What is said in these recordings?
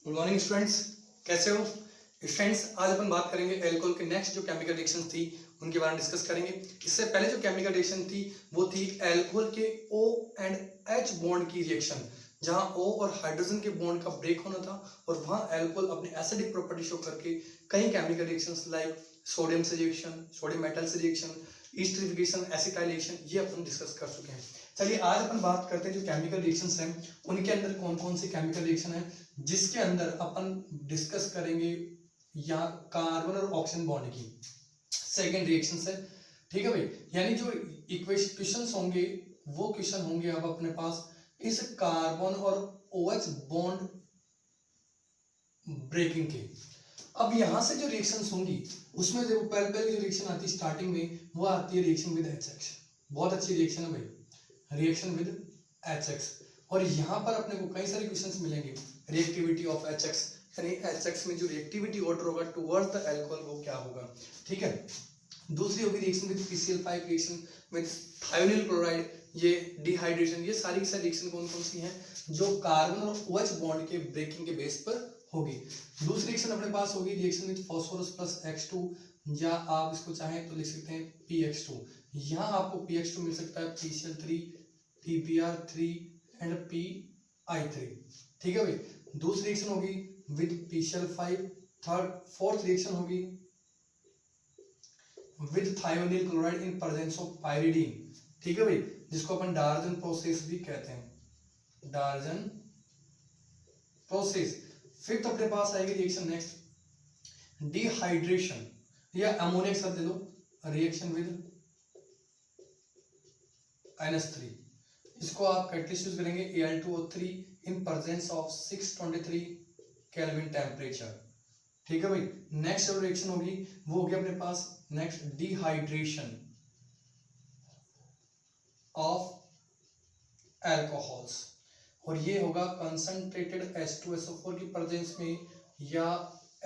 Good morning students, कैसे हो students. आज अपन बात करेंगे एल्कोहल के नेक्स्ट जो केमिकल रिएक्शन थी उनके बारे में डिस्कस करेंगे। इससे पहले जो केमिकल रिएक्शन थी वो थी एल्कोहल के O एंड H बॉन्ड की रिएक्शन, जहां O और हाइड्रोजन के बॉन्ड का ब्रेक होना था और वहां एल्कोहल अपने एसिडिक प्रॉपर्टी शो करके कई केमिकल रिएक्शंस लाइक सोडियम से रिएक्शन, सोडियम मेटल से रिएक्शन, ईस्टरिफिकेशन, एसिटाइलेशन, ये अपन डिस्कस कर चुके हैं। चलिए आज अपन बात करते हैं जो केमिकल रिएक्शंस हैं उनके अंदर कौन कौन से केमिकल रिएक्शन है जिसके अंदर अपन डिस्कस करेंगे या कार्बन और ऑक्सीजन बॉन्ड की सेकेंड रिएक्शन है। ठीक है भाई, यानी जो क्वेश्चंस होंगे वो क्वेश्चन होंगे अब अपने पास इस कार्बन और OH बॉन्ड ब्रेकिंग के। अब यहां से जो रिएक्शंस होंगी उसमें देखो पहले जो रिएक्शन आती है स्टार्टिंग में वो आती है रिएक्शन विद HX। बहुत अच्छी रिएक्शन है भाई, रिएक्शन विद HX। और यहाँ पर अपने को कई सारे क्वेश्चंस मिलेंगे। रिएक्टिविटी ऑफ HX, यानी HX में जो रिएक्टिविटी ऑर्डर होगा टुवर्ड्स द अल्कोहल वो क्या होगा। ठीक है, दूसरी होगी reaction with PCl5, reaction with thionyl chloride, ये डिहाइड्रेशन। ये सारी की सारी रिएक्शन कौन कौन सी हैं जो कार्बन और OH बॉन्ड के ब्रेकिंग के बेस पर होगी। दूसरी रिएक्शन अपने पास होगी reaction with phosphorus plus X2, या आप इसको चाहें तो लिख सकते हैं PX2। यहाँ आपको PX2 मिल सकता है PCl3, PPR3 एंड PI3। ठीक है भाई, दूसरी रिएक्शन होगी विद PCl5, फोर्थ रिएक्शन होगी with thionyl chloride in presence of pyridine. ठीक है भाई, जिसको अपन डार्जन प्रोसेस भी कहते हैं, डार्जन प्रोसेस। फिफ्थ अपने पास आएगी रिएक्शन नेक्स्ट डिहाइड्रेशन, या अमोनिया शब्द ले लो, रिएक्शन विद NH3। इसको आप कैटलिस्ट यूज करेंगे Al2O3 in presence of 623 kelvin temperature. ठीक है भाई, नेक्स्ट जो रिएक्शन होगी वो होगी अपने पास नेक्स्ट डिहाइड्रेशन ऑफ एल्कोहल्स, और ये होगा कंसंट्रेटेड H2SO4 की प्रेजेंस में या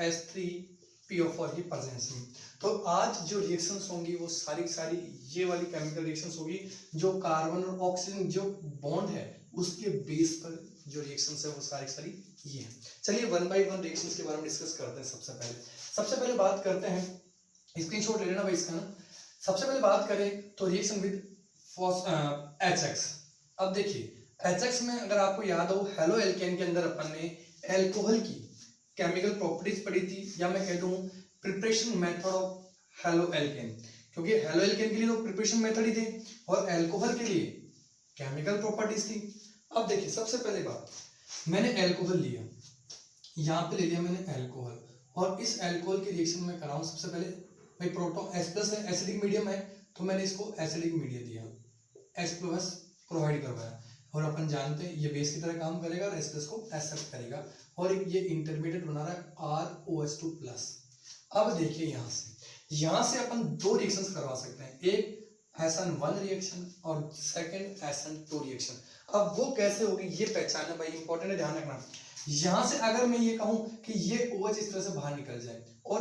H3PO4 की प्रेजेंस में। तो आज जो रिएक्शंस होंगी वो सारी सारी ये वाली केमिकल रिएक्शंस होगी जो कार्बन और ऑक्सीजन जो बॉन्ड है उसके बेस पर जो रिएक्शंस है वो सारी सारी ये है। चलिए वन बाय वन रिएक्शंस के बारे में डिस्कस करते हैं। सबसे पहले बात करते हैं, स्क्रीनशॉट ले लेना भाई इसका ना। सबसे पहले बात करें तो रिएक्शन विद HX। अब देखिए HX में अगर आपको याद हो हेलो एल्केन के अंदर अपन ने एल्कोहल की केमिकल प्रॉपर्टीज पढ़ी थी, या मैं कह दूं preparation method of halo alkane, क्योंकि हेलो एल्केन के लिए तो प्रिपरेशन मेथड ही थे और एल्कोहल के लिए केमिकल प्रॉपर्टीज थी। अब देखिए सबसे पहले बात, मैंने एल्कोहल लिया, यहाँ पे ले लिया मैंने एल्कोहल, और इस एल्कोहल की रिएक्शन में कराऊं सबसे पहले भाई प्रोटॉन H+ है, एसिडिक मीडियम है तो मैंने इसको एसिडिक मीडियम दिया, H+ प्रोवाइड करवाया, और अपन जानते हैं ये बेस की तरह काम करेगा और H+ को एक्सेप्ट करेगा, और ये इंटरमीडिएट बना रहा है ROH2+। अब देखिए यहाँ से अपन दो रिएक्शंस करवा सकते हैं, एक SN1 रिएक्शन और सेकंड SN2 रिएक्शन। अब वो कैसे होगी ये पहचानना भाई इंपॉर्टेंट है, ध्यान रखना। यहाँ से अगर मैं ये कहूं कि ये OH इस तरह से बाहर निकल जाए और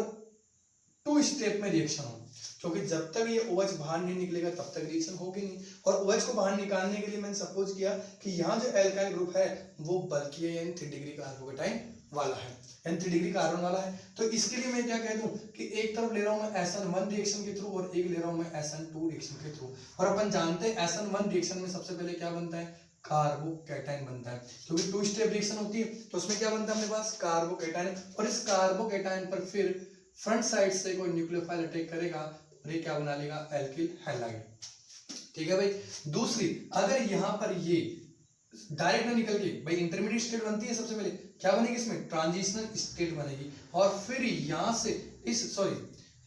2 स्टेप में रिएक्शन हो, क्योंकि जब तक ये OH बाहर नहीं निकलेगा तब तक रिएक्शन होगी नहीं। और OH को बाहर निकालने के लिए मैंने सपोज किया कि यहाँ जो एल्काइल ग्रुप है वो बल्कि है, यानी 3 डिग्री कार्बोकेटाइन वाला है, यानी 3 डिग्री कार्बन वाला है। तो इसके लिए मैं क्या कह दूं कि एक तरफ ले रहा हूं मैं SN1 रिएक्शन के थ्रू और एक ले रहा हूं मैं SN2 रिएक्शन के थ्रू। और अपन जानते हैं SN1 रिएक्शन में सबसे पहले क्या बनता है, कार्बोकेटाइन बनता है, क्योंकि 2 स्टेप रिएक्शन होती है तो उसमें क्या बनता है अपने पास, कार्बोकेटाइन। और इस कार्बोकेटाइन पर फिर फ्रंट साइड से कोई न्यूक्लियोफाइल अटैक करेगा और ये क्या बना लेगा, एल्किल हैलाइड। ठीक है भाई। दूसरी, अगर यहाँ पर ये डायरेक्ट ना निकल के भाई इंटरमीडिएट स्टेट बनती है, सबसे पहले क्या बनेगी इसमें, ट्रांजिशनल स्टेट बनेगी, और फिर यहाँ से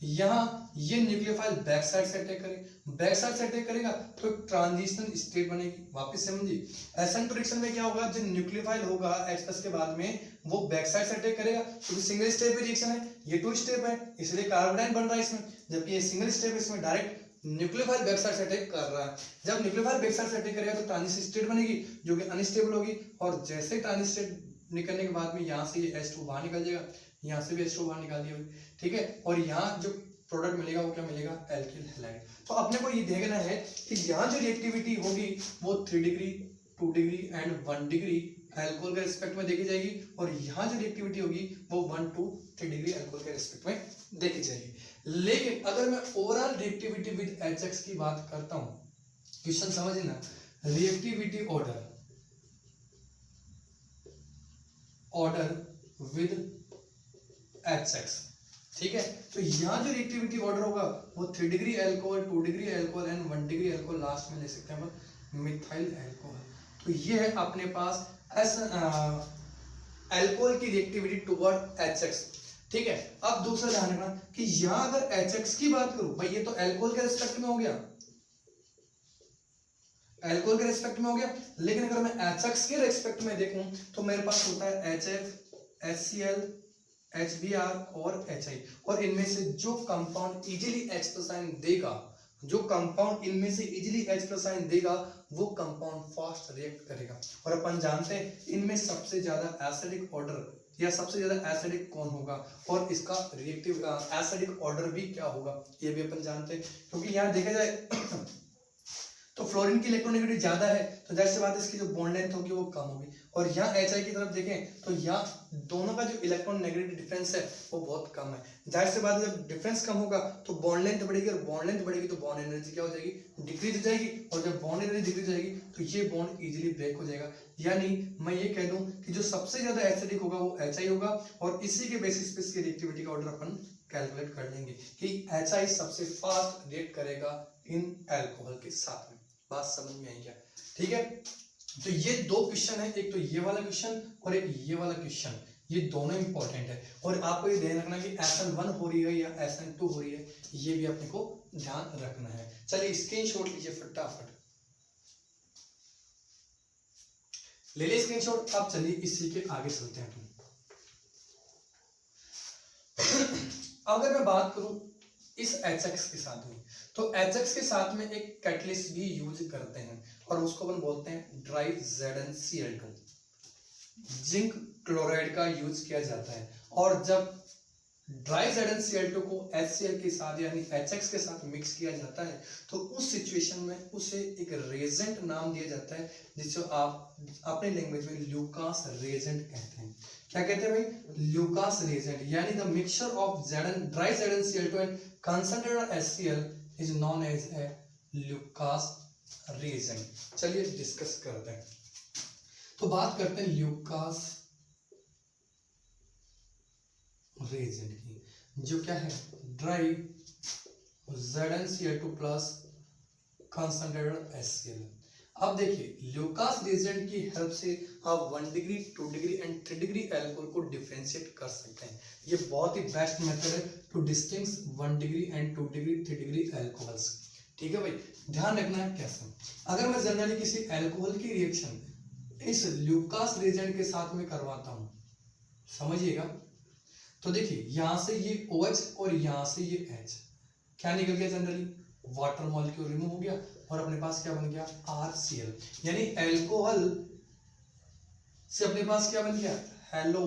यहाँ ये न्यूक्लियोफाइल बैक साइड से अटैक करेगा, बैक साइड से अटैक करेगा तो ट्रांजिशनल स्टेट बनेगी। वापस समझिए, SN2 रिएक्शन में क्या होगा, जो न्यूक्लियोफाइल होगा H+ के बाद में वो बैक साइड से अटैक करेगा, क्योंकि सिंगल स्टेप रिएक्शन है, ये 2 स्टेप है इसलिए कार्बोनाइन बन रहा है इसमें, जबकि ये सिंगल स्टेप इसमें डायरेक्ट न्यूक्लियोफाइल बैक साइड से अटैक कर रहा है। जब न्यूक्लियोफाइल बैक साइड से अटैक करेगा तो ट्रांजिशन स्टेट बनेगी जो कि अनस्टेबल होगी, और जैसे ट्रांजिशन स्टेट निकलने के बाद में यहाँ से ये H2 बाहर निकल जाएगा, यहाँ से भी H2 बाहर निकाल दिया। ठीक है, और यहाँ जो प्रोडक्ट मिलेगा वो क्या मिलेगा, एल्किल हैलाइड। तो अपने को ये देखना है कि यहाँ जो रिएक्टिविटी होगी वो 3 degree, 2 degree and 1 degree alcohol के रिस्पेक्ट में देखी जाएगी, और यहाँ जो रिएक्टिविटी होगी वो 1 to 3 डिग्री अल्कोहल के रिस्पेक्ट में देखी जाएगी। लेकिन अगर मैं ओवरऑल रिएक्टिविटी विद HX की बात करता हूँ, क्वेश्चन समझिए ना, रिएक्टिविटी ऑर्डर विद HX, ठीक है। तो यहाँ जो रिएक्टिविटी ऑर्डर होगा वो 3 degree alcohol, 2 degree alcohol and 1 degree alcohol, last में ले सकते हैं हम मिथाइल अल्कोहल। तो ये है अपने पास अल्कोहल की रिएक्टिविटी टुवर्ड HX, ठीक है। अब दूसरा ध्यान रखना कि यहाँ अगर HX की बात करूं, भाई ये तो अल्कोहल के रिस्पेक्ट में हो गया, अल्कोहल के रिस्पेक्ट में हो गया, लेकिन अगर मैं HX के रिस्पेक्ट में देखूं तो मेरे पास होता है HF, HCl, HBr और HI, और इनमें से जो compound easily H plus ion देगा, जो कंपाउंड इनमें से इजीली H प्लस आयन देगा वो कंपाउंड फास्ट रिएक्ट करेगा। और अपन जानते हैं इनमें सबसे ज्यादा एसिडिक ऑर्डर या सबसे ज्यादा एसिडिक कौन होगा, और इसका रिएक्टिव एसिडिक ऑर्डर भी क्या होगा ये भी अपन जानते हैं, क्योंकि यहाँ देखा जाए तो फ्लोरीन की इलेक्ट्रोनेगेटिविटी ज्यादा है, तो जाहिर सी बात है इसकी जो बॉन्ड लेंथ होगी वो कम होगी। और यहाँ HI की तरफ देखें तो यहाँ दोनों का जो इलेक्ट्रॉन नेगेटिव डिफरेंस है वो बहुत कम है, जाहिर सी बात है जब डिफरेंस कम होगा तो बॉन्ड लेंथ बढ़ेगी, और बॉन्ड लेंथ बढ़ेगी तो बॉन्ड एनर्जी क्या हो जाएगी, डिक्रीज हो जाएगी, और जब बॉन्ड एनर्जी डिक्रीज हो जाएगी तो ये बॉन्ड इजीली ब्रेक हो जाएगा। यानी मैं ये कह दूं कि जो सबसे ज्यादा एसिडिक होगा वो HI होगा, और इसी के बेसिस पे इसकी रिएक्टिविटी का ऑर्डर अपन कैलकुलेट कर लेंगे कि HI सबसे फास्ट रिएक्ट करेगा इन अल्कोहल के साथ में। बात समझ में आई क्या, ठीक है। तो ये दो क्वेश्चन है, एक तो ये वाला क्वेश्चन और एक ये वाला क्वेश्चन, ये दोनों इंपॉर्टेंट है, और आपको ये ध्यान रखना कि SN1 हो रही है या SN2 हो रही है, ये भी अपने को ध्यान रखना है। चलिए स्क्रीनशॉट लीजिए फटाफट, ले ली स्क्रीनशॉट। अब चलिए इसी के आगे चलते हैं। अगर मैं बात करूं इस HX के साथ में, तो HX के साथ में एक कैटलिस्ट भी यूज करते हैं, और उसको अपन बोलते हैं ड्राई ZnCl2, जिंक क्लोराइड का यूज किया जाता है। और जब ड्राई ZnCl2 को HCl के साथ यानी HX के साथ मिक्स किया जाता है तो उस सिचुएशन में उसे एक रेजेंट नाम दिया जाता है, जिसे आप अपने लैंग्वेज में ल्यूकास रेजेंट कहते हैं। क्या कहते हैं भाई, ल्यूकास रेजेंट, यानी the mixture of dry ZnCl2 and concentrated HCl is known as a Lucas reagent. चलिए डिस्कस करते हैं। तो बात करते हैं ल्यूकास रेजेंट की, जो क्या है, dry ZnCl2 plus concentrated HCl। अब देखिए ल्यूकास रेजेंट की हेल्प से आप 1 degree 2 degree and 3 degree alcohol को डिफरेंशिएट कर सकते हैं। ये बहुत ही बेस्ट मेथड है to distinguish 1 degree and 2 degree 3 degree alcohols, ठीक है भाई। ध्यान रखना है कैसे, अगर मैं जनरली किसी अल्कोहल की रिएक्शन इस ल्यूकास रेजेंट के साथ में करवाता हूं, समझिएगा, तो देखिए यहां से ये OH और यहां से ये H, क्या निकल गया, जनरली वाटर मॉलिक्यूल रिमूव हो गया, और अपने पास क्या बन गया, RCl, यानी अल्कोहल से अपने पास क्या बन गया, हेलो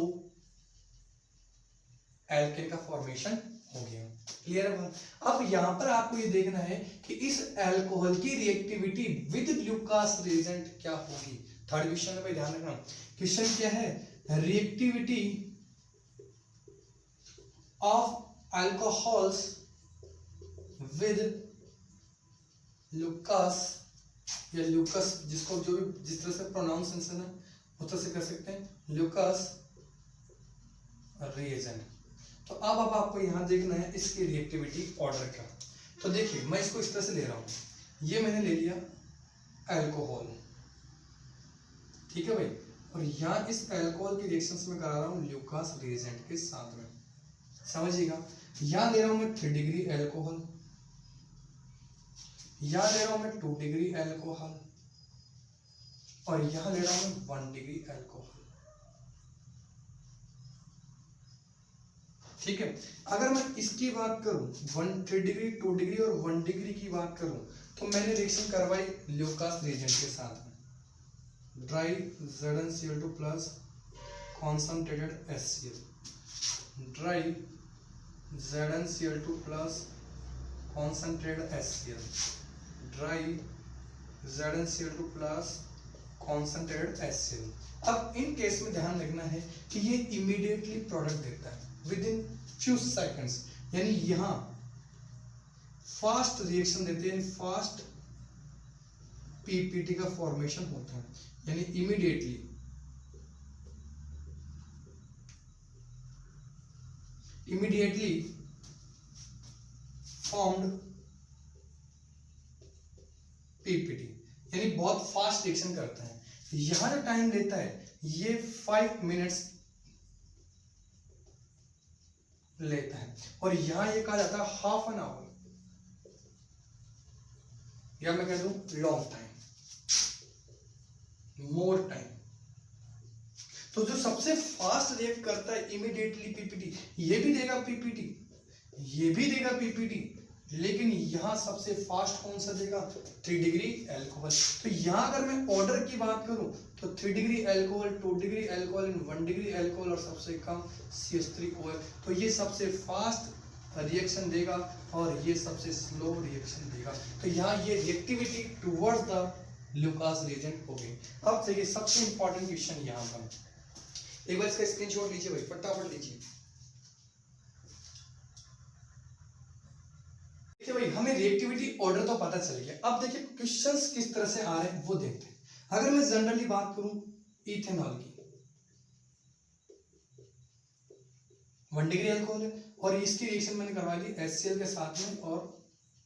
एल्केन का फॉर्मेशन हो गया। क्लियर है बात। अब यहां पर आपको ये देखना है कि इस अल्कोहल की रिएक्टिविटी विद ल्यूकास रेजेंट क्या होगी। थर्ड क्वेश्चन में ध्यान रखना, क्वेश्चन क्या है, reactivity of alcohols with Lucas या ल्यूकस, जिसको जो भी जिस तरह से प्रोनाउंसिएशन है उस तरह से कर सकते हैं, ल्यूकास रिएजेंट। तो अब आपको यहां देखना है इसकी रिएक्टिविटी ऑर्डर का। तो देखिए मैं इसको इस तरह से ले रहा हूं, ये मैंने ले लिया अल्कोहल, ठीक है भाई, और यहां इस अल्कोहल की रिएक्शंस में करा रहा हूं ल्यूकास रिएजेंट के साथ में, समझिएगा। यहां ले रहा हूं मैं 3 डिग्री अल्कोहल, यहां ले रहा हूं मैं 2 डिग्री अल्कोहल, और यहां ले रहा हूं मैं 1 डिग्री अल्कोहल, ठीक है। अगर मैं इसकी बात करूं 3 डिग्री 2 डिग्री और 1 डिग्री की बात करूं, तो मैंने रिएक्शन करवाई ल्यूकास रेजेंट के साथ में, dry ZnCl2 plus concentrated HCl, dry ZnCl2 plus concentrated HCl, dry ZnCl2 plus concentrated HCl। अब इन केस में ध्यान रखना है कि ये इमीडिएटली प्रोडक्ट देता है विद इन फ्यू सेकंड्स, यानी यहाँ फास्ट रिएक्शन देते हैं, फास्ट पीपीटी का फॉर्मेशन होता है, यानी इमीडिएटली फॉर्म्ड पीपीटी, यानी बहुत फास्ट रिएक्शन करता है। यहां जो टाइम लेता है ये 5 मिनट्स लेता है, और यहां ये कहा जाता है हाफ एन आवर, या मैं कह दूं लॉन्ग टाइम, मोर टाइम। तो जो सबसे फास्ट रिएक्ट करता है इमीडिएटली पीपीटी, ये भी देगा पीपीटी, ये भी देगा पीपीटी, लेकिन यहां सबसे फास्ट कौन सा देगा? 3 डिग्री एल्कोहल। तो यहां अगर मैं ऑर्डर की बात करूं तो 3 degree alcohol, 2 degree alcohol and 1 degree alcohol, और सबसे कम CH3OH। तो ये सबसे फास्ट रिएक्शन देगा और ये सबसे स्लो रिएक्शन देगा। तो यहाँ ये reactivity towards the Lucas reagent हो गई। अब देखिए सबसे इंपॉर्टेंट क्वेश्चन यहाँ पर, एक बार इसका स्क्रीनशॉट लीजिए भाई, फटाफट लीजिए। देखिए भाई, हमें रिएक्टिविटी ऑर्डर तो पता चल गया। अब देखिए क्वेश्चंस किस तरह से आ रहे हैं वो देखते हैं। अगर मैं जनरली बात करूं इथेनॉल की, 1 डिग्री अल्कोहल है और इसकी रिएक्शन मैंने करवा ली HCl के साथ में और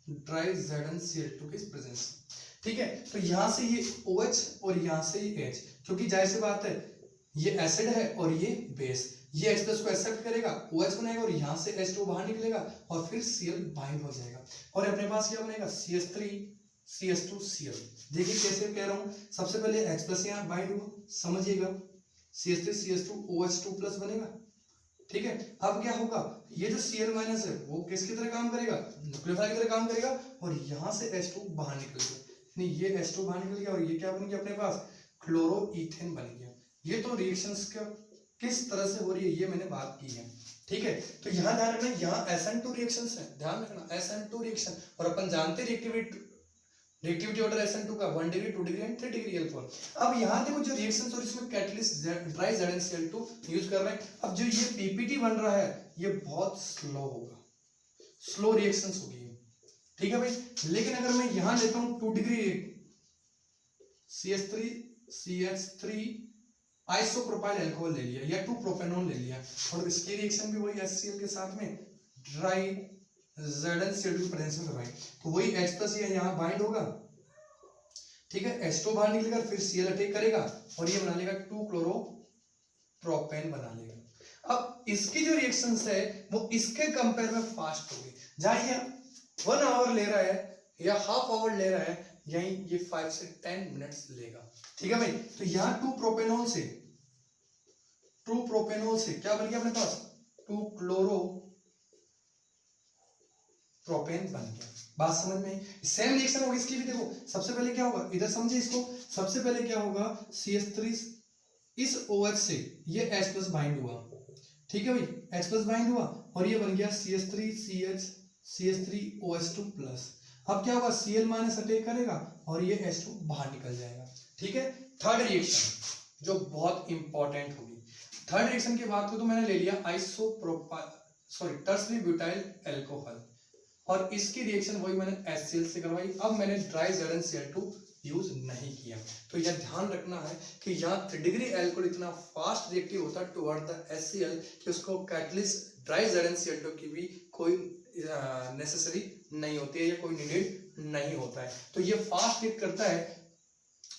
ड्राई ZnCl2 के प्रेजेंस। ठीक है, तो यहां से ये OH और यहां से ये H, क्योंकि जाहिर सी बात है ये एसिड है और ये बेस, ये H प्लस को एक्सेप्ट करेगा, OH बनाएगा और यहाँ से H2 बाहर निकलेगा और फिर Cl बाइंड हो जाएगा और अपने पास क्या बनेगा? CH3 CH2 Cl। देखिए कैसे कह रहा हूँ, सबसे पहले H प्लस यहाँ बाइंड हुआ, समझिएगा, CH3 CH2 OH2 प्लस बनेगा। ठीक है, अब क्या होगा, ये जो Cl माइनस है वो किसकी तरह काम करेगा? न्यूक्लियोफाइल की तरह काम करेगा और यहाँ से H2 बाहर निकलेगा, नहीं ये H2 बाहर निकल गया और ये क्या बन गया अपने पास? क्लोरोईथेन बन गया। ये तो रिएक्शंस का किस तरह से हो रही है ये मैंने बात की है। ठीक है, तो यहाँ ध्यान रखना, यहाँ SN2 रिएक्शंस है, ध्यान रखना SN2 रिएक्शन, और अपन जानते हैं रिएक्टिविटी ऑर्डर SN2 का 1 degree 2 degree and 3 degree alcohol. अब यहाँ देखो जो रिएक्शंस और इसमें कैटलिस्ट ड्राई ZnCl2 यूज कर रहे हैं। अब जो ये पीपीटी बन रहा है ये बहुत स्लो होगा, स्लो रिएक्शंस होगी। ठीक है भाई, लेकिन अगर मैं यहाँ लेता हूँ 2 डिग्री CH3 आइसोप्रोपाइल अल्कोहल ले लिया या 2 प्रोपेनॉल ले लिया, और इसकी रिएक्शन भी वही HCl के साथ में ड्राई ZnCl2 की प्रेजेंस में करवाई, तो वही H प्लस ये यहाँ बाइंड होगा। ठीक है, H2 बाहर निकलेगा, फिर Cl अटैक करेगा और ये बना लेगा 2 क्लोरो प्रोपेन बना लेगा। अब इसकी जो रिएक्शंस है वो इसके कंपेयर में फास्ट होगी, जहां ये 1 आवर ले रहा है या हाफ आवर ले रहा है, यहीं ये 5 से 10 मिनट्स लेगा। ठीक है भाई, तो यहाँ 2 प्रोपेनॉल से क्या बन गया अपने पास? 2 क्लोरो प्रोपेन बन गया। बात समझ में? सेम रिएक्शन होगी इसकी भी। देखो सबसे पहले क्या होगा, इधर समझे इसको, सबसे पहले क्या होगा, CH3 इस OH से ये H प्लस बाइंड हुआ। ठीक है भाई, H प्लस बाइंड हुआ और ये बन गया CH3OH2 प्लस। अब क्या होगा, Cl माइनस अटैक करेगा और ये H2 बाहर निकल जाएगा। ठीक है, थर्ड रिएक्शन जो बहुत इंपॉर्टेंट होगी, थर्ड रिएक्शन की बात को तो मैंने ले लिया टर्सरी ब्यूटाइल अल्कोहल, और इसकी रिएक्शन वही मैंने HCl से करवाई। अब मैंने ड्राई ZnCl2 यूज नहीं किया। तो यह ध्यान रखना है कि यहाँ 3 डिग्री एल्कोहल इतना फास्ट रिएक्टिव होता है टुवर्ड द HCl कि उसको कैटलिस्ट ड्राई ZnCl2 की भी कोई नेसेसरी नहीं होती है या कोई नीडेड नहीं होता है। तो ये फास्ट हिट करता है।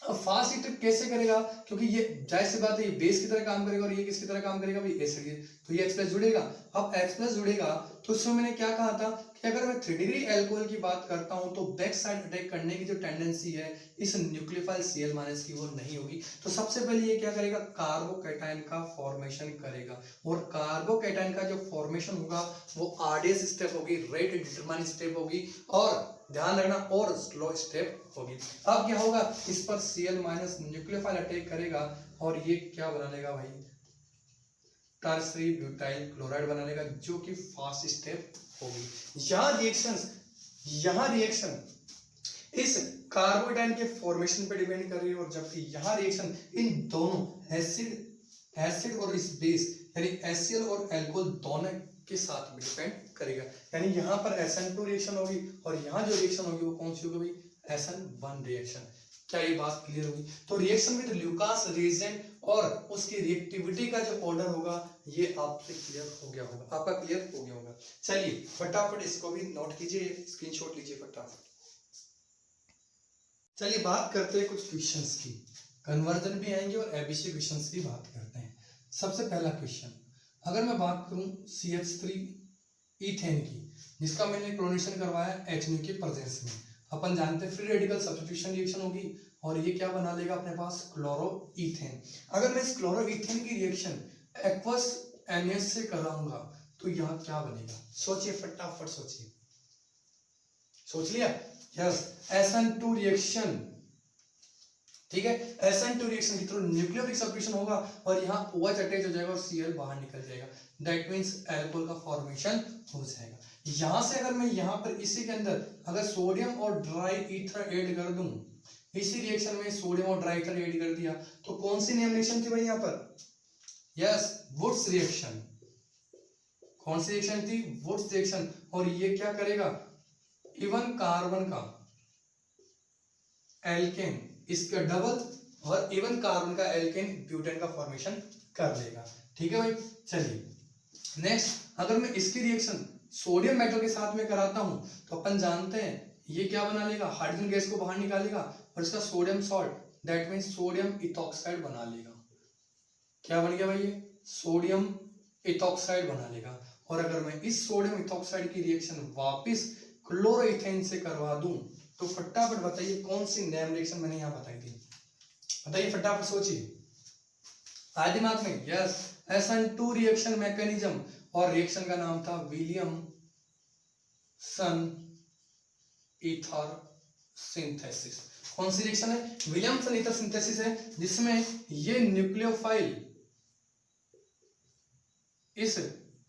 अब फास्ट हिट कैसे करेगा, क्योंकि ये जाहिर सी बात है ये बेस की तरह काम करेगा और ये किसकी तरह काम करेगा भाई, एसिड। तो ये H प्लस जुड़ेगा। अब H प्लस जुड़ेगा तो इसमें मैंने क्या कहा था कि अगर मैं 3 डिग्री एल्कोहल की बात करता हूं तो बैक साइड अटैक करने की जो टेंडेंसी है इस न्यूक्लियोफाइल Cl माइनस की वो नहीं होगी। तो सबसे पहले ये क्या करेगा, कार्बोकैटायन का फॉर्मेशन करेगा, और कार्बोकैटायन का जो फॉर्मेशन होगा वो RDS स्टेप होगी, रेट डिटरमाइन स्टेप होगी, और ध्यान रखना और स्लो स्टेप होगी। अब क्या होगा, इस पर Cl माइनस न्यूक्लियोफाइल अटैक करेगा और ये क्या बना लेगा भाई, टर्सरी ब्यूटाइल क्लोराइड बना लेगा, जो कि फास्ट स्टेप होगी। यहाँ रिएक्शन इस कार्बोडाइन के फॉर्मेशन पे डिपेंड कर रही है, और जबकि यहाँ रिएक्शन इन दोनों एसिड और इस बेस यानी HCl और अल्कोहल दोनों के साथ में डिपेंड करेगा। यानी यहाँ पर SN2 रिएक्शन होगी और यहाँ जो रिएक्शन होगी वो कौन सी होगी भाई, SN1 रिएक्शन। क्या ये बात क्लियर होगी? तो रिएक्शन विद ल्यूकास रिएजेंट और उसकी रिएक्टिविटी का जो ऑर्डर होगा ये आपसे क्लियर हो गया होगा, आपका क्लियर हो गया होगा। चलिए फटाफट इसको भी नोट कीजिए, स्क्रीनशॉट लीजिए फटाफट। चलिए बात करते हैं कुछ क्वेश्चंस की, कन्वर्जन भी आएंगे और एबीसी क्वेश्चंस की बात करते हैं। सबसे पहला क्वेश्चन, अगर मैं बात करूं CH3 ईथेन की, जिसका मैंने क्लोरीनेशन करवाया HNO के प्रेजेंस में, अपन जानते हैं फ्री रेडिकल सब्स्टिट्यूशन रिएक्शन होगी और ये क्या बना लेगा अपने पास, क्लोरोईथेन। अगर मैं इस क्लोरोईथेन की रिएक्शन एक्वस NH से कराऊंगा तो यहाँ क्या बनेगा, सोचिए फटाफट सोचिए, सोच लिया? यस, SN2 रिएक्शन, ठीक है। SN2 रिएक्शन के थ्रू न्यूक्लियोफिलिक सब्स्टिट्यूशन होगा और यहाँ OH अटैच हो जाएगा और Cl बाहर निकल जाएगा, दैट मींस अल्कोहल का फॉर्मेशन हो जाएगा। यहाँ से अगर मैं यहाँ पर इसी के अंदर अगर सोडियम और ड्राई ईथर ऐड कर दूं, इसी रिएक्शन में सोडियम और ड्राई ईथर ऐड कर दिया तो कौन सी नेम रिएक्शन थी भाई यहाँ पर, यस वुड्स रिएक्शन। कौन सी रिएक्शन थी, वुड्स रिएक्शन। और ये क्या करेगा, इवन कार्बन का एल्केन इसका डबल और इवन कार्बन का एल्केन ब्यूटेन का फॉर्मेशन कर लेगा, ठीक है भाई। चलिए नेक्स्ट, अगर मैं इसकी रिएक्शन सोडियम मेटल के साथ में कराता हूं तो अपन जानते हैं ये क्या बना लेगा, हाइड्रोजन गैस को बाहर निकालेगा और इसका sodium salt, that means sodium ethoxide बना लेगा। क्या बन गया भाई, ये सोडियम इथॉक्साइड बना लेगा। और अगर मैं इस सोडियम इथॉक्साइड की रिएक्शन वापस क्लोरोईथेन से करवा दूं तो फटाफट बताइए कौन सी नेम रिएक्शन मैंने यहाँ बताई थी, बताइए फटाफट सोचिए, आए दिमाग में? यस, SN2 रिएक्शन मैकेनिज्म और रिएक्शन का नाम था विलियमसन ईथर सिंथेसिस। कौन सी रिएक्शन है, विलियमसन ईथर सिंथेसिस है, जिसमें ये न्यूक्लियोफाइल इस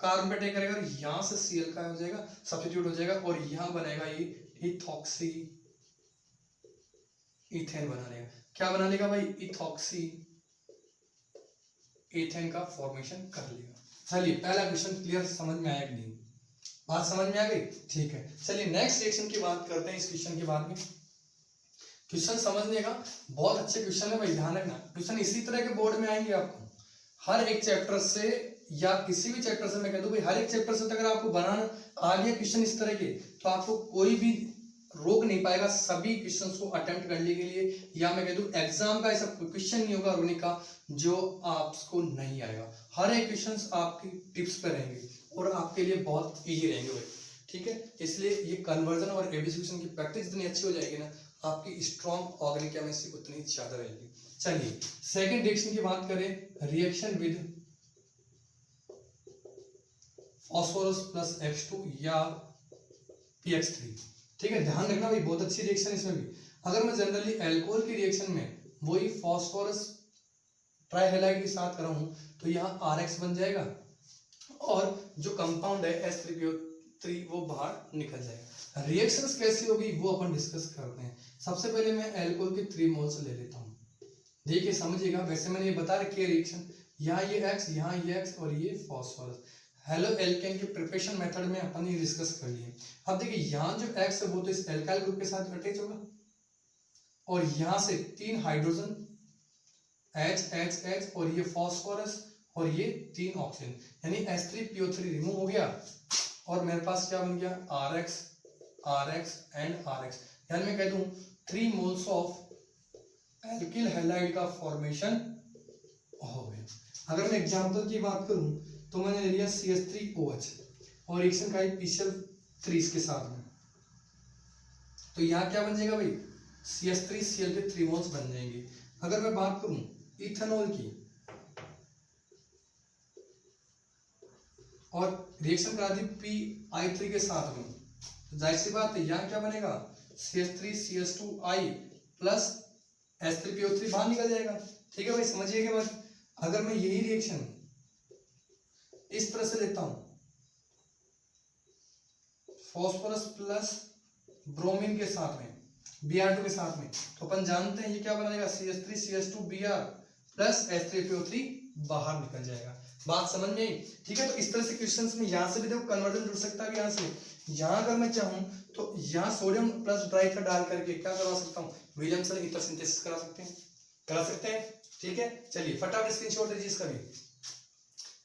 कार्बन पे अटैक करेगा और यहां से Cl का हो जाएगा, सब्स्टिट्यूट हो जाएगा और यहां बनेगा ये इथॉक्सी इथेन बना लेगा। क्या बना लेगा भाई, इथॉक्सी इथेन का फॉर्मेशन कर लेगा। चलिए पहला क्वेश्चन क्लियर, समझ में आया कि नहीं, बात समझ में आ गई? ठीक है, चलिए नेक्स्ट रिएक्शन की बात करते हैं। इस क्वेश्चन के बाद में क्वेश्चन समझने का बहुत अच्छे क्वेश्चन है भाई, ध्यान रखना। क्वेश्चन इसी तरह के बोर्ड में आएंगे आपको हर एक चैप्टर से, या किसी भी चैप्टर से, मैं कह दूं भाई हर एक चैप्टर से अगर आपको बनाना आ गया क्वेश्चन इस तरह के, तो आपको कोई भी रोक नहीं पाएगा सभी क्वेश्चंस को अटेम्प्ट करने के लिए। या मैं कह दूं एग्जाम का ऐसा कोई क्वेश्चन नहीं होगा रोने का जो आपको नहीं आएगा, हर एक क्वेश्चंस आपकी टिप्स पे रहेंगे और आपके लिए बहुत इजी रहेंगे भाई, ठीक है। इसलिए ये कन्वर्जन और एब्रीविएशन की प्रैक्टिस जितनी अच्छी हो जाएगी ना, आपकी स्ट्रॉन्ग ऑर्गेनिक केमिस्ट्री उतनी ज्यादा रहेगी। चलिए सेकंड रिएक्शन की बात करें, reaction with phosphorus plus H2 या PX3, ठीक है। ध्यान रखना भाई बहुत अच्छी रिएक्शन इसमें भी। अगर मैं जनरली अल्कोहल की रिएक्शन में वही फॉस्फोरस ट्राइहैलाइड के साथ कराऊं तो यहाँ RX बन जाएगा और जो कंपाउंड है H3PO3 वो बाहर निकल जाएगा। रिएक्शंस कैसी होगी वो अपन डिस्कस करते हैं। सबसे पहले मैं अल्कोहल के 3 मोल्स ले लेता हूँ, देखिए समझिएगा। वैसे मैंने ये बता रखी है रिएक्शन, यहाँ ये X, यहाँ ये X और ये फॉस्फोरस। हेलो एल्केन के प्रिपरेशन मेथड में अपन ये डिस्कस कर लिए। अब देखिए यहाँ जो X है वो तो इस एल्काइल ग्रुप के साथ अटैच होगा और यहाँ से 3 हाइड्रोजन H H H और ये फॉस्फोरस और ये 3 ऑक्सीजन, यानी H3PO3 रिमूव हो गया और मेरे पास क्या बन गया, RX RX एंड RX, यानी मैं कह दूं 3 मोल्स ऑफ एल्किल हैलाइड का फॉर्मेशन हो गया। अगर मैं एग्जांपल की बात करूं तो मैंने ले लिया CH3OH और रिएक्शन का PCl3 इसके साथ में, तो यहाँ क्या बन जाएगा भाई, CH3Cl के 3 मोल्स बन जाएंगे। अगर मैं बात करूं इथेनॉल की और रिएक्शन करा दी PI3 के साथ में, तो जाहिर सी बात है यहाँ क्या बनेगा, CH3CH2I प्लस H3PO3 बाहर निकल जाएगा, ठीक है भाई, समझिए के बाद। अगर मैं यही रिएक्शन इस तरह से लेता हूं, फॉस्फोरस प्लस ब्रोमीन के साथ में, Br2 के साथ में, तो अपन जानते हैं ये क्या बनेगा CH3 CH2 Br plus H3PO3 बाहर निकल जाएगा। बात समझ में आई? ठीक है, तो इस तरह से क्वेश्चंस में यहाँ से भी देखो कन्वर्जन जुड़ सकता है यहाँ से, यहाँ अगर मैं चाहूँ तो यहाँ सोडियम प्लस ड्राईथर डाल करके क्या करवा सकता हूँ, विलियमसन ईथर सिंथेसिस करा सकते हैं। ठीक है, चलिए फटाफट स्क्रीनशॉट लीजिए इसका भी,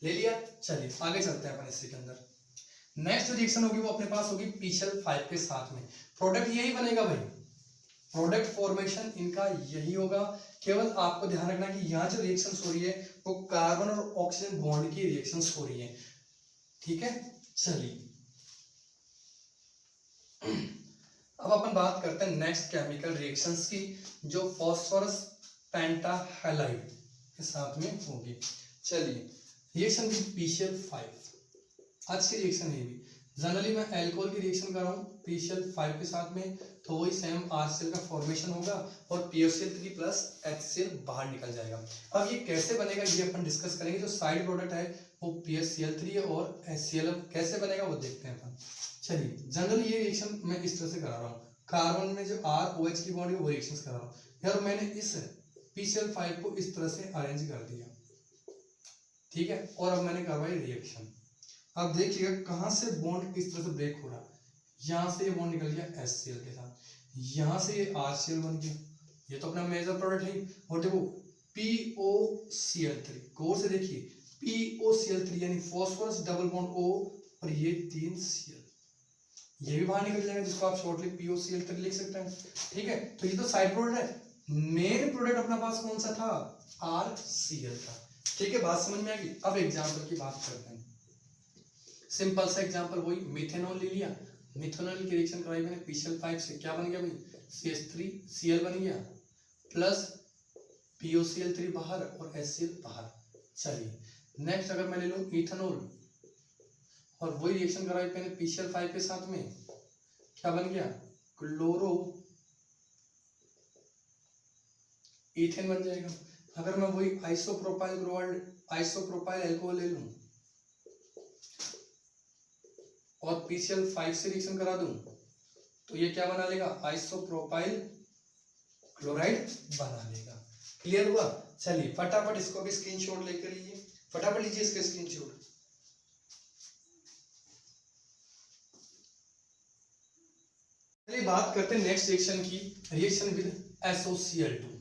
ले लिया। चलिए आगे चलते हैं अपन इसी के अंदर। नेक्स्ट जो रिएक्शन होगी वो अपने पास होगी PCl5 के साथ में, प्रोडक्ट यही बनेगा भाई, प्रोडक्ट फॉर्मेशन इनका यही होगा। केवल आपको ध्यान रखना कि यहाँ जो रिएक्शंस हो रही है वो कार्बन और ऑक्सीजन बॉन्ड की रिएक्शंस हो रही है। ठीक है, चलिए अब अपन बात करते हैं नेक्स्ट केमिकल रिएक्शंस की, जो फास्फोरस पेंटाहैलाइड के साथ में होगी। चलिए रिएक्शन विद PCl5, अच्छी रिएक्शन है भी। जनरली मैं अल्कोहल की रिएक्शन कर रहा हूँ PCl5 के साथ में, तो वही सेम RCl का फॉर्मेशन होगा और POCl3 प्लस HCl बाहर निकल जाएगा। अब ये कैसे बनेगा ये अपन डिस्कस करेंगे। जो साइड प्रोडक्ट है वो PCl3 और HCl कैसे बनेगा वो देखते हैं अपन। चलिए जनरली ये रिएक्शन मैं इस तरह से करा रहा हूँ, कार्बन में जो ROH की बॉन्ड है वो रिएक्शन करा रहा हूँ यार, मैंने इस PCl5 को इस तरह से अरेंज कर दिया। ठीक है, और अब मैंने करवाई रिएक्शन। अब देखिएगा कहाँ से बॉन्ड किस तरह से ब्रेक हो रहा है, यहाँ से ये बॉन्ड निकल गया HCl के साथ, यहाँ से ये RCl बन गया, ये तो अपना मेजर प्रोडक्ट है। और देखो POCl3, गौर से देखिए POCl3 यानी फॉस्फोरस डबल बॉन्ड O और ये 3 Cl, ये भी बाहर निकल जाएगा, जिसको आप शॉर्टली POCl3 लिख सकते हैं। ठीक है, तो ये तो साइड प्रोडक्ट है, मेन प्रोडक्ट अपना पास कौन सा था, RCl था। ठीक है, बात समझ में आ गई। अब एग्जाम्पल की बात करते हैं, सिंपल सा एग्जांपल वही मिथेनॉल ले लिया, मिथेनॉल की रिएक्शन कराई मैंने PCl5 से, क्या बन गया भाई CH3Cl बन गया प्लस POCl3 बाहर और HCl बाहर। चलिए नेक्स्ट अगर मैं ले लूं इथेनॉल और वही रिएक्शन कराई मैंने PCl5 के साथ में, क्या बन गया क्लोरो इथेन बन जाएगा। अगर मैं वही आइसोप्रोपाइल अल्कोहल ले लूं और PCl5 से रिएक्शन करा दूं तो ये क्या बना लेगा, आइसोप्रोपाइल क्लोराइड बना लेगा। क्लियर हुआ? चलिए फटाफट इसको भी स्क्रीनशॉट लेकर लीजिए, फटाफट लीजिए इसका स्क्रीनशॉट। चलिए बात करते हैं नेक्स्ट रिएक्शन की, reaction with SOCl2।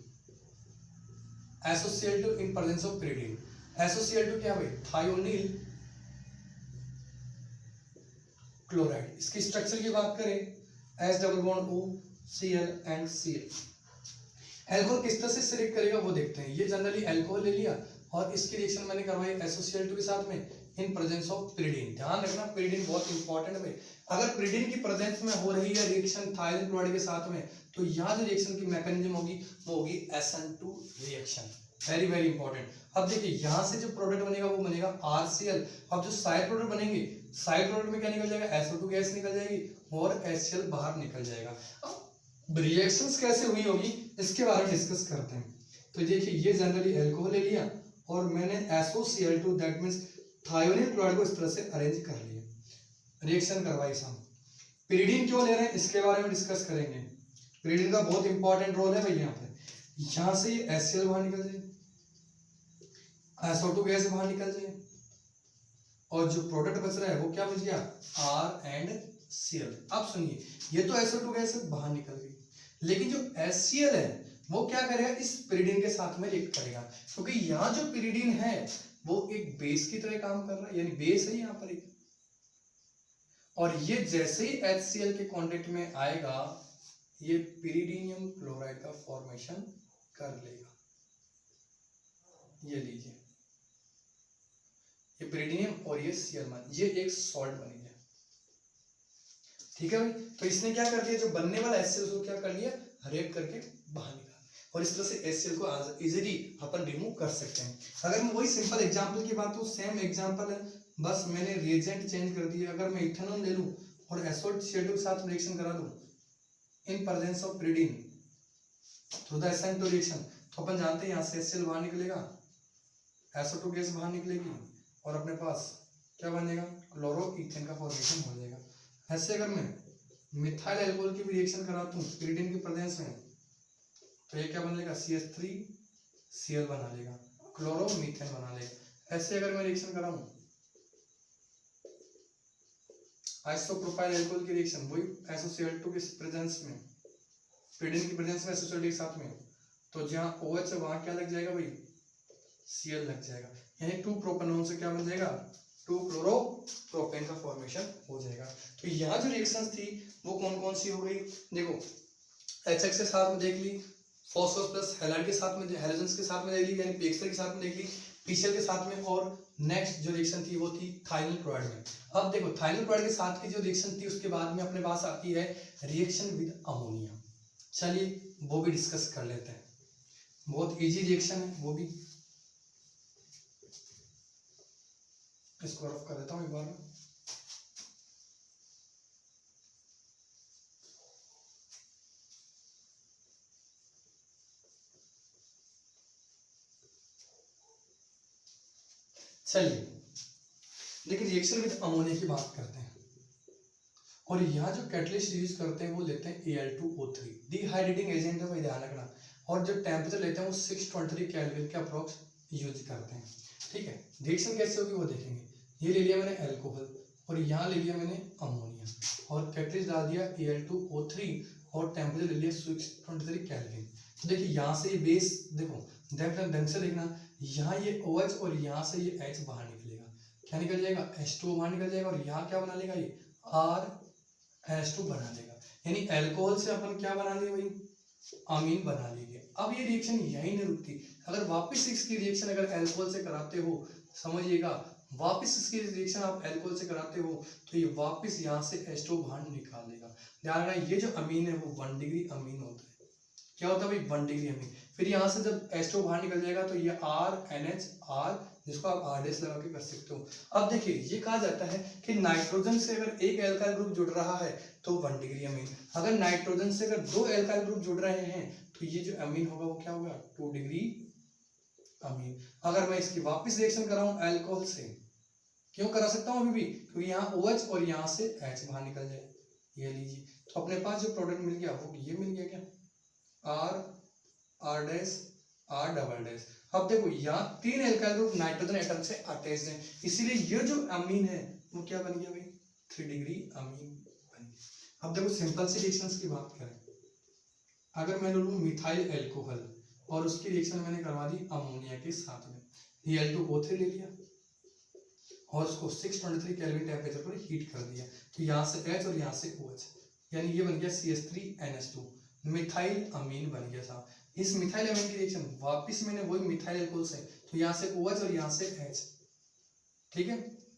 SOCl2 in presence of pyridine। SOCl2 क्या भाई, थायोनिल क्लोराइड। इसकी स्ट्रक्चर की बात करें H double bond O Cl and Cl। Alcohol किस तरह से सिलेक्ट करेगा वो देखते हैं। ये जनरली अल्कोहल ले लिया और इसकी रिएक्शन मैंने करवाई SOCl2 के साथ में इन प्रेजेंस ऑफ pyridine। ध्यान रखना pyridine बहुत इंपॉर्टेंट है। अगर pyridine की प्रेजेंस में हो रही है रिएक्शन थायोनिल क्लोराइड के साथ में, तो यहाँ जो रिएक्शन की मैकेनिज्म होगी वो होगी SN2 reaction. Very very important. अब देखिए यहाँ से जो प्रोडक्ट बनेगा वो बनेगा RCl। अब जो साइड प्रोडक्ट बनेंगे, साइड प्रोडक्ट में क्या निकल जाएगा, SO2 गैस निकल जाएगी और HCl बाहर निकल जाएगा। अब रिएक्शंस कैसे हुई होगी इसके बारे में डिस्कस करते हैं। तो देखिए ये जनरली अल्कोहल ले लिया और मैंने SOCl2 that means thionyl chloride को इस तरह से अरेंज कर लिया, रिएक्शन करवाई साम। pyridine क्यों ले रहे हैं इसके बारे में डिस्कस करेंगे। pyridine का बहुत इंपॉर्टेंट रोल है भाई यहाँ पे। यहाँ से ये HCl बाहर निकल जाए, SO2 गैस बाहर निकल जाए और जो प्रोडक्ट बच रहा है वो क्या बच गया, R एंड Cl। अब सुनिए ये तो SO2 गैस बाहर निकल गई, लेकिन जो HCl है वो क्या करेगा, इस pyridine के साथ में रिएक्ट करेगा, क्योंकि यहाँ जो pyridine है वो एक बेस की तरह काम कर रहा है, यानी बेस है यहाँ पर एक, और ये जैसे ही HCl के कांटेक्ट में आएगा ये pyridinium क्लोराइड का फॉर्मेशन कर लेगा। ये लीजिए ये pyridinium और ये Cl, ये एक सॉल्ट बन गया। ठीक है भाई, तो इसने क्या कर दिया, जो बनने वाला HCl को क्या कर लिया, रिएक्ट करके बाहर निकाल, और इस तरह से HCl को इजीली अपन रिमूव कर सकते हैं। अगर मैं वही सिंपल एग्जांपल की बात, तो सेम एग्जांपल है, बस मैंने रिएजेंट चेंज कर दिया। अगर मैं इथेनॉल ले लूं और SOCl2 के साथ रिएक्शन करा दूं in presence of pyridine through the SN2 reaction, तो अपन जानते हैं यहाँ से HCl बाहर निकलेगा, SO2 गैस बाहर निकलेगी और अपने पास क्या बनेगा, क्लोरो इथेन का फॉर्मेशन हो जाएगा। ऐसे अगर मैं मिथाइल अल्कोहल की भी रिएक्शन कराता हूँ pyridine के प्रेजेंस में, तो ये क्या बन लेगा CH3Cl बना लेगा, क्लोरोमीथेन बना लेगा। ऐसे अगर मैं रिएक्शन कराऊं आइसोप्रोपाइल अल्कोहल की रिएक्शन, वही SOCl2 के प्रेजेंस में, pyridine की प्रेजेंस में SOCl2 के साथ में, तो जहाँ OH है वहां क्या लग जाएगा भाई, Cl लग जाएगा, यानी 2 प्रोपेनॉन से क्या बन जाएगा, 2 क्लोरोप्रोपेन का फॉर्मेशन हो जाएगा। तो यहाँ जो रिएक्शंस थी वो कौन कौन सी हो गई, देखो HX के साथ में देख ली, फॉस्फोरस प्लस हैलाइड के साथ में, हैलोजेंस के साथ में देख ली, यानी PXL के साथ में देख ली, PCl के साथ में, और नेक्स्ट जो रिएक्शन थी वो थी थाइनल क्लोराइड में। अब देखो थाइनल क्लोराइड के साथ की जो रिएक्शन थी उसके बाद में अपने पास आती है रिएक्शन विद अमोनिया। चलिए वो भी डिस्कस कर लेते हैं, बहुत इजी रिएक्शन है वो भी। इसको रफ कर देता हूँ एक बार। चलिए देखिए रिएक्शन विद अमोनिया की बात करते हैं, और यहाँ जो कैटलिस्ट यूज करते हैं वो लेते हैं Al2O3, डिहाइड्रेटिंग एजेंट है भाई, ध्यान रखना, और जो टेम्परेचर लेते हैं वो 623 केल्विन के अप्रोक्स यूज करते हैं। ठीक है, रिएक्शन कैसे होगी वो देखेंगे। ये ले लिया मैंने अल्कोहल और यहाँ ले लिया मैंने अमोनिया, और कैटलिस्ट डाल दिया Al2O3 और टेम्परेचर ले लिया 623 केल्विन। तो देखिए यहाँ से ये बेस देखो ढंग से देखना, यहाँ ये OH और यहाँ से ये H बाहर निकलेगा, क्या निकल जाएगा, H2O बाहर निकल जाएगा, और यहाँ क्या बना लेगा ये R-H2 बना लेगा, यानी अल्कोहल से अपन क्या बना लिए भाई, अमीन बना लेंगे। अब ये रिएक्शन यहीं नहीं रुकती, अगर वापस इसकी रिएक्शन अगर अल्कोहल से कराते हो, समझिएगा वापस इसकी रिएक्शन आप अल्कोहल से कराते हो तो ये वापस यहाँ से H2O बाहर निकाल देगा। ध्यान रखना ये जो अमीन है वो 1 डिग्री अमीन होता है। क्या होता है भाई, 1 डिग्री अमीन। फिर यहाँ से जब H2O बाहर निकल जाएगा तो ये RNHR, जिसको आप R- लगा के कर सकते हो। अब देखिए ये कहा जाता है कि नाइट्रोजन से अगर एक एल्काइल ग्रुप जुड़ रहा है तो 1 डिग्री अमीन, अगर नाइट्रोजन से अगर 2 एल्काइल ग्रुप जुड़ रहे हैं तो ये जो अमीन होगा वो क्या होगा, 2 डिग्री अमीन। अगर मैं इसकी वापस रिएक्शन कराऊं अल्कोहल से, क्यों करा सकता हूं अभी भी, क्योंकि यहाँ OH और यहाँ से H बाहर निकल जाए, ये लीजिए, तो अपने पास जो प्रोडक्ट मिल गया वो ये मिल गया, क्या R', अब देखो यहाँ 3 एल्काइल ग्रुप नाइट्रोजन एटम से अटैच्ड हैं, इसीलिए ये जो अमीन है वो क्या बन गया भाई, 3 डिग्री अमीन बन गया। अब देखो सिंपल सी रिएक्शंस की बात करें, अगर मैं लूँ मिथाइल अल्कोहल और उसकी रिएक्शन मैंने करवा दी अमोनिया के साथ में, Al2O3 ले लिया और उसको 623 केल्विन टेम्परेचर पर हीट कर दिया, तो यहाँ से H और यहाँ से OH, यानी ये बन गया CH3NH2, मिथाइल अमीन बन गया साहब। इस मिथाइल अमीन की रिएक्शन वापस मैंने वही मिथाइल अल्कोहल से, तो यहाँ से OH और यहाँ से H, ठीक है,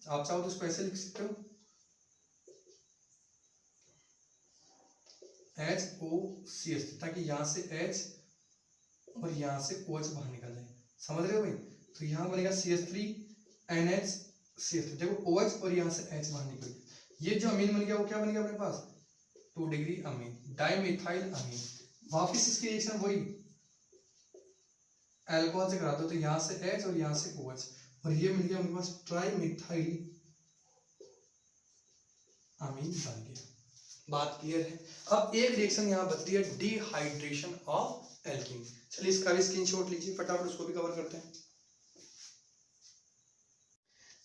आप चाहो तो उसको ऐसे लिख सकते हो HOCH, ताकि यहाँ से H और यहाँ से OH बाहर निकल जाए, समझ रहे हो भाई। तो यहाँ बनेगा CH3NH CH3, देखो OH और यहाँ से H बाहर निकल गया, ये जो अमीन बन गया वो क्या बन गया अपने पास, 2 डिग्री अमीन, डाइमिथाइल अमीन। वापिस इसकी रिएक्शन वही अल्कोहल से करा दो, तो यहाँ से H और यहाँ से OH, और ये मिल गया उनके पास ट्राइमिथाइल अमीन बन गया। बात क्लियर है। अब एक रिएक्शन यहाँ बचती है डिहाइड्रेशन ऑफ एल्कीन। चलिए इसका भी स्क्रीनशॉट लीजिए फटाफट, उसको भी कवर करते हैं।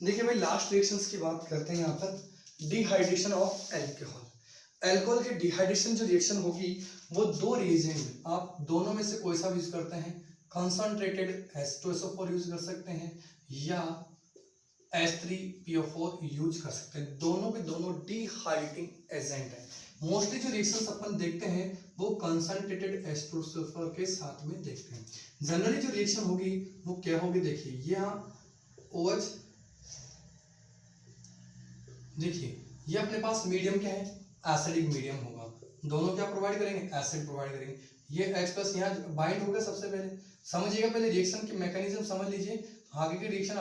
देखिए भाई लास्ट रिएक्शंस की बात करते हैं यहाँ पर, डिहाइड्रेशन ऑफ एल्कोहल। एल्कोहल की डिहाइड्रेशन जो रिएक्शन होगी वो 2 रिएजेंट, आप दोनों में से कोई सा यूज करते हैं, कंसंट्रेटेड H2SO4 यूज कर सकते हैं या H3PO4 यूज कर सकते हैं, दोनों के दोनों डिहाइड्रेटिंग एजेंट हैं। मोस्टली जो रिएक्शंस अपन देखते हैं वो कंसंट्रेटेड H2SO4 के साथ में देखते हैं। जनरली जो रिएक्शन होगी वो क्या होगी, देखिए यहाँ OH, देखिए ये अपने पास मीडियम क्या है, एसिडिक मीडियम होगा, दोनों क्या प्रोवाइड करेंगे, एसिड प्रोवाइड करेंगे। ये H+ यहाँ बाइंड होगा, सबसे पहले समझिएगा, पहले रिएक्शन की मैकेनिज्म समझ लीजिए, आगे की रिएक्शन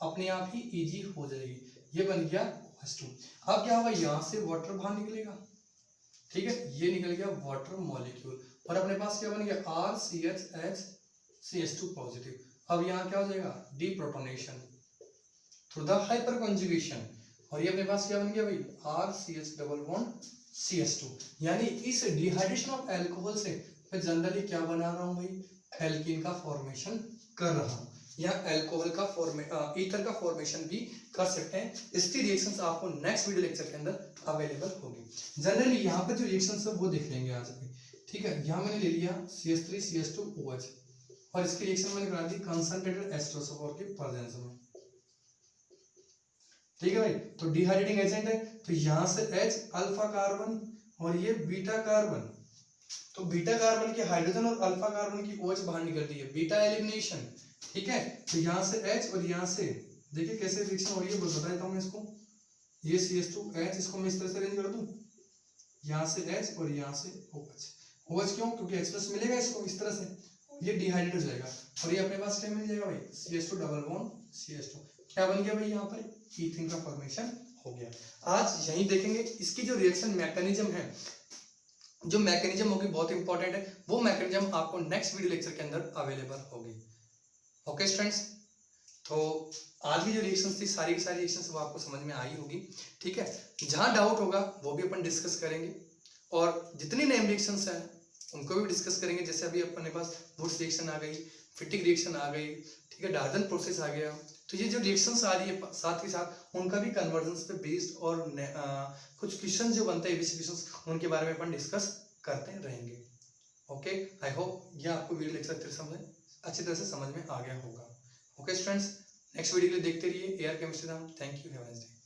अपने आप ही इजी हो जाएगी। ये बन गया H2। अब क्या होगा, यहाँ से वाटर बाहर निकलेगा, ठीक है, ये निकल गया वाटर मॉलिक्यूल, और अपने पास क्या बन गया RCHH CH2 पॉजिटिव। अब यहाँ क्या हो जाएगा, deprotonation through the hyper conjugation, और ये अपने पास क्या बन गया भाई, RCH डबल बॉन्ड CH2। यानी इस डिहाइड्रेशन ऑफ अल्कोहल से मैं जनरली क्या बना रहा हूँ भाई, एल्कीन का फॉर्मेशन कर रहा हूँ, या अल्कोहल का ईथर का फॉर्मेशन भी कर सकते हैं। इसकी रिएक्शंस आपको नेक्स्ट वीडियो लेक्चर के अंदर अवेलेबल होगी। जनरली यहाँ पर जो रिएक्शंस है वो देख लेंगे आज भी, ठीक है। यहाँ मैंने ले लिया CH3 CH2OH और इसकी रिएक्शन मैंने करा दी कंसंट्रेटेड एस्ट्रोसफोर के प्रेजेंस में, ठीक है भाई। तो डिहाइड्रेटिंग एजेंट है, तो यहां से H अल्फा कार्बन और ये बीटा कार्बन, तो बीटा कार्बन के हाइड्रोजन और अल्फा कार्बन की OH बाहर निकल रही है, बीटा एलिमिनेशन, ठीक है। तो यहाँ से H और यहाँ से देखिए कैसे रिएक्शन हो रही है, बता देता हूँ मैं इसको। ये CH2H, इसको मैं इस तरह से अरेंज कर दूं, यहाँ से H और यहाँ से OH क्यों, क्योंकि H+ मिलेगा इसको इस तरह से, ये डिहाइड्रेट हो जाएगा और ये अपने पास क्या मिल जाएगा भाई, CH2 डबल बॉन्ड CH2, क्या बन गया भाई, यहाँ पर ईथीन का फॉर्मेशन हो गया। आज यही देखेंगे इसकी जो रिएक्शन मैकेनिज्म है, जो मैकेनिज्म होगी बहुत इंपॉर्टेंट है, वो मैकेनिज्म आपको नेक्स्ट वीडियो लेक्चर के अंदर अवेलेबल होगी। ओके स्टूडेंट्स, तो आज की जो रिएक्शंस थी सारी की सारी रिएक्शंस वो आपको समझ में आई होगी, ठीक है। जहां डाउट होगा वो भी अपन डिस्कस करेंगे और जितनी नेम रिएक्शंस हैं उनको भी डिस्कस करेंगे। जैसे अभी अपने पास वुड्स रिएक्शन आ गई, फिटिक रिएक्शन आ गई, ठीक है, डार्जन प्रोसेस आ गया। तो ये जो रिएक्शंस आ रही है साथ ही साथ उनका भी कन्वर्जन्स पे बेस्ड और कुछ क्वेश्चन जो बनते हैं एबीसी क्वेश्चंस, उनके बारे में अपन डिस्कस करते रहेंगे। ओके, आई होप ये आपको वीडियो लेक्चर अच्छी तरह से समझ में आ गया होगा। ओके स्टूडेंट्स, नेक्स्ट वीडियो के लिए देखते रहिए एआर केमिस्ट्री नाम। Thank you, have a nice day.